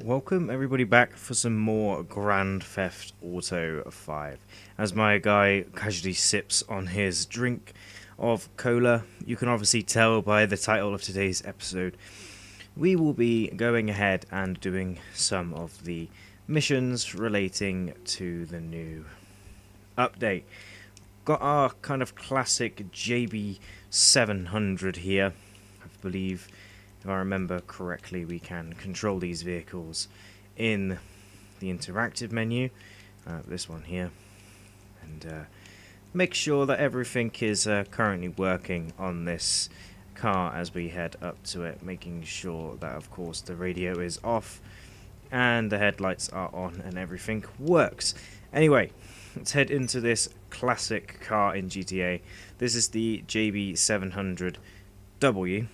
Welcome everybody back for some more Grand Theft Auto 5. As my guy casually sips on his drink of cola, you can obviously tell by the title of today's episode, we will be going ahead and doing some of the missions relating to the new update. Got our kind of classic JB700 here, I believe. If I remember correctly, we can control these vehicles in the interactive menu, this one here, and make sure that everything is currently working on this car as we head up to it, making sure that of course the radio is off and the headlights are on and everything works. Anyway, let's head into this classic car in GTA. This is the JB700W.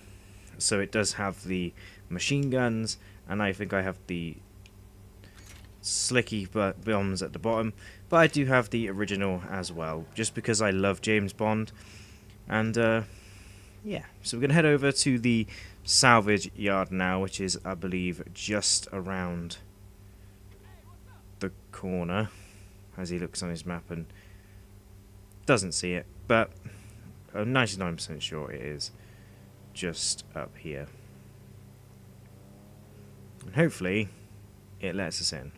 So it does have the machine guns, and I think I have the slicky bombs at the bottom, but I do have the original as well, just because I love James Bond. And yeah, so we're going to head over to the salvage yard now, which is, I believe, just around the corner, as he looks on his map and doesn't see it, but I'm 99% sure it is just up here, and hopefully it lets us in.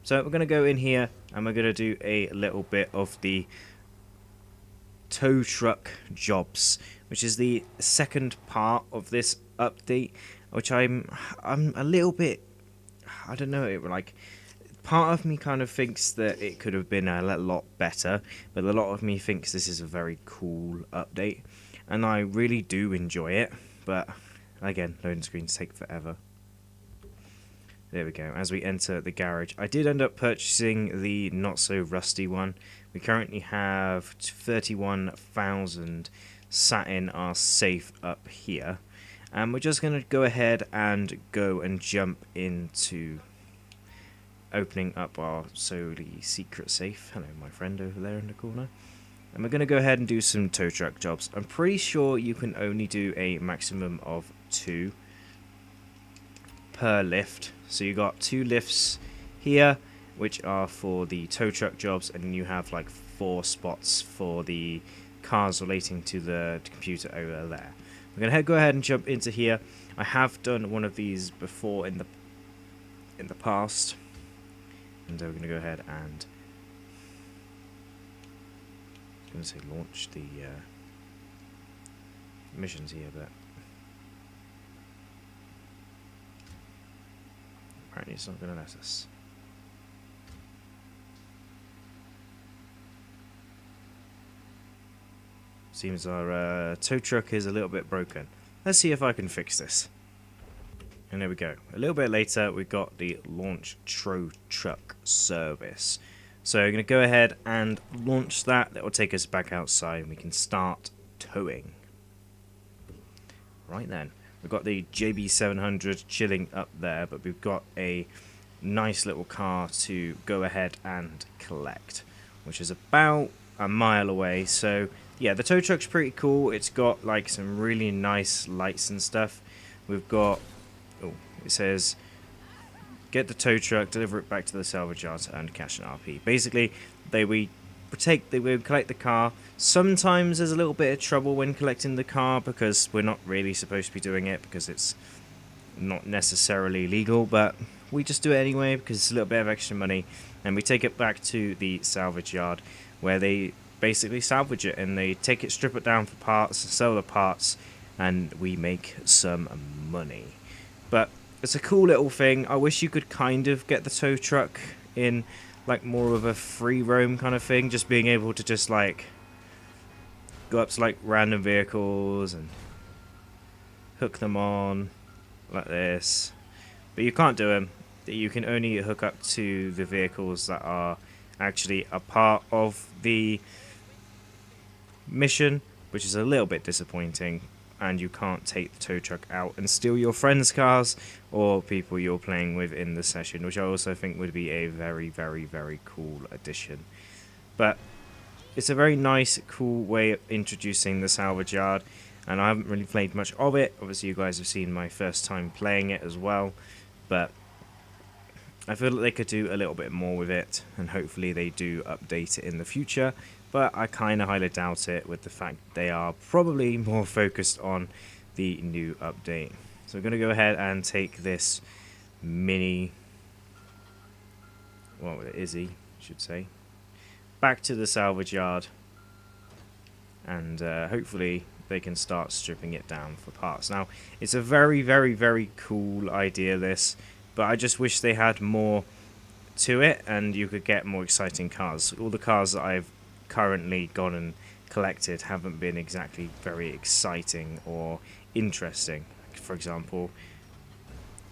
So we're going to go in here and we're going to do a little bit of the tow truck jobs, which is the second part of this update, which I'm a little bit, I don't know, like, part of me kind of thinks that it could have been a lot better, but a lot of me thinks this is a very cool update. And I really do enjoy it, but again, loading screens take forever. There we go, as we enter the garage. I did end up purchasing the not-so-rusty one. We currently have 31,000 sat in our safe up here. And we're just going to go ahead and jump into opening up our solely secret safe. Hello, my friend over there in the corner. And we're going to go ahead and do some tow truck jobs. I'm pretty sure you can only do a maximum of 2 per lift. So you got 2 lifts here, which are for the tow truck jobs, and you have like 4 spots for the cars relating to the computer over there. We're going to go ahead and jump into here. I have done one of these before in the past, and we're going to go ahead and going to say launch the missions here, but apparently it's not going to let us. Seems our tow truck is a little bit broken. Let's see if I can fix this. And there we go. A little bit later, we got the launch tow truck service. So we're going to go ahead and launch that. That will take us back outside and we can start towing. Right then. We've got the JB700 chilling up there, but we've got a nice little car to go ahead and collect, which is about a mile away. So yeah, the tow truck's pretty cool. It's got like some really nice lights and stuff. We've got, it says, get the tow truck, deliver it back to the salvage yard to earn cash and RP. Basically, they will collect the car. Sometimes there's a little bit of trouble when collecting the car because we're not really supposed to be doing it because it's not necessarily legal, but we just do it anyway because it's a little bit of extra money, and we take it back to the salvage yard where they basically salvage it and they take it, strip it down for parts, sell the parts, and we make some money. But it's a cool little thing. I wish you could kind of get the tow truck in like more of a free roam kind of thing, just being able to just like go up to like random vehicles and hook them on like this. But you can't do them. You can only hook up to the vehicles that are actually a part of the mission, which is a little bit disappointing. And you can't take the tow truck out and steal your friends' cars or people you're playing with in the session, which I also think would be a very, very, very cool addition. But it's a very nice, cool way of introducing the salvage yard, and I haven't really played much of it. Obviously, you guys have seen my first time playing it as well, but I feel that they could do a little bit more with it, and hopefully they do update it in the future, but I kind of highly doubt it with the fact they are probably more focused on the new update. So we're going to go ahead and take this mini, well, Izzy, I should say, back to the salvage yard, and hopefully they can start stripping it down for parts. Now, it's a very, very, very cool idea, this, but I just wish they had more to it and you could get more exciting cars. All the cars that I've currently gone and collected haven't been exactly very exciting or interesting. For example,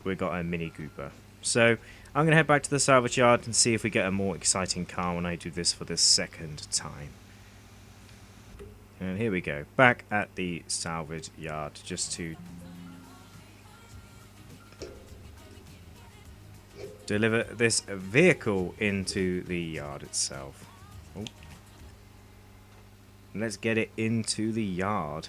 we got a Mini Cooper. So I'm going to head back to the salvage yard and see if we get a more exciting car when I do this for the second time. And here we go, back at the salvage yard just to deliver this vehicle into the yard itself. Oh. Let's get it into the yard.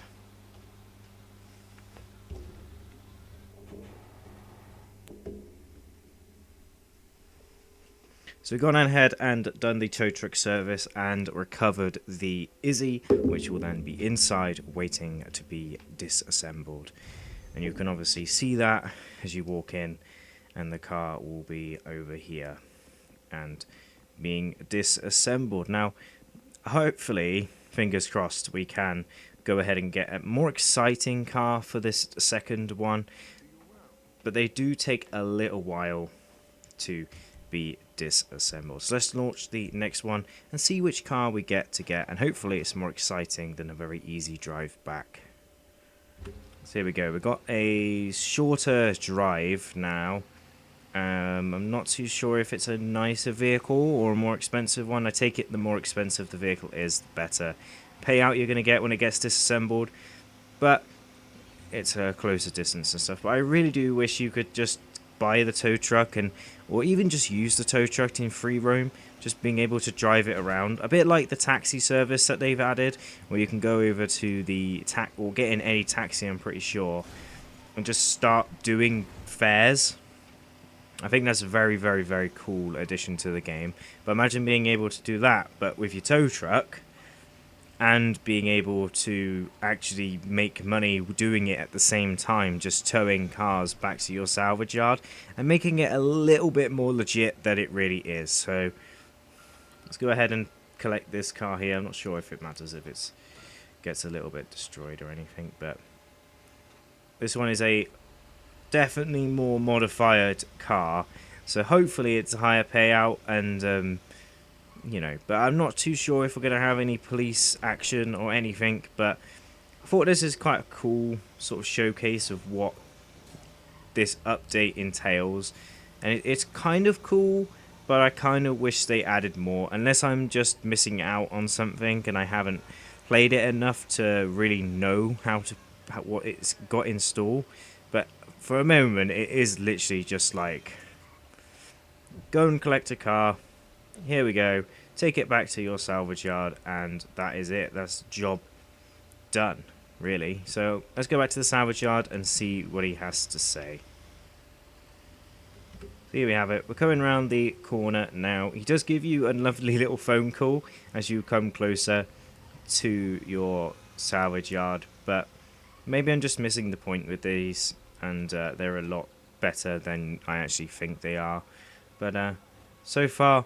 So we've gone ahead and done the tow truck service and recovered the Izzy, which will then be inside waiting to be disassembled. And you can obviously see that as you walk in, and the car will be over here and being disassembled. Now, hopefully, fingers crossed, we can go ahead and get a more exciting car for this second one. But they do take a little while to be disassembled. So let's launch the next one and see which car we get, and hopefully it's more exciting than a very easy drive back. So here we go, we've got a shorter drive now. I'm not too sure if it's a nicer vehicle or a more expensive one. I take it the more expensive the vehicle is, the better payout you're going to get when it gets disassembled, but it's a closer distance and stuff. But I really do wish you could just buy the tow truck, or even just use the tow truck in free roam, just being able to drive it around, a bit like the taxi service that they've added, where you can go over to the or get in any taxi, I'm pretty sure, and just start doing fares. I think that's a very, very, very cool addition to the game. But imagine being able to do that, but with your tow truck, and being able to actually make money doing it at the same time, just towing cars back to your salvage yard and making it a little bit more legit than it really is. So let's go ahead and collect this car here. I'm not sure if it matters if it gets a little bit destroyed or anything, but this one is a definitely more modified car, so hopefully it's a higher payout, and you know, but I'm not too sure if we're going to have any police action or anything. But I thought this is quite a cool sort of showcase of what this update entails, and it's kind of cool, but I kind of wish they added more, unless I'm just missing out on something and I haven't played it enough to really know what it's got in store. But for a moment it is literally just like, go and collect a car, here we go, take it back to your salvage yard, and that is it. That's job done, really. So let's go back to the salvage yard and see what he has to say. So here we have it. We're coming around the corner now. He does give you a lovely little phone call as you come closer to your salvage yard, but maybe I'm just missing the point with these, and they're a lot better than I actually think they are. But so far,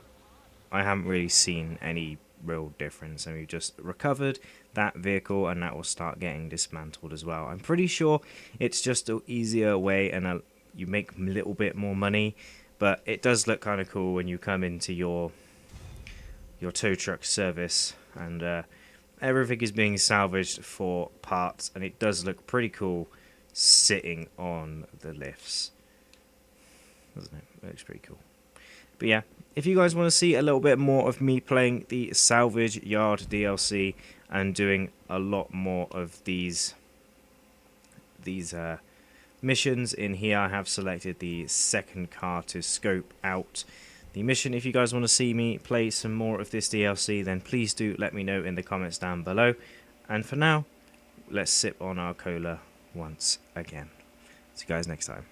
I haven't really seen any real difference, and we've just recovered that vehicle, and that will start getting dismantled as well. I'm pretty sure it's just an easier way, and you make a little bit more money, but it does look kind of cool when you come into your tow truck service, and everything is being salvaged for parts, and it does look pretty cool sitting on the lifts, doesn't it? It looks pretty cool. But yeah, if you guys want to see a little bit more of me playing the Salvage Yard DLC and doing a lot more of these missions in here, I have selected the second car to scope out the mission. If you guys want to see me play some more of this DLC, then please do let me know in the comments down below. And for now, let's sip on our cola once again. See you guys next time.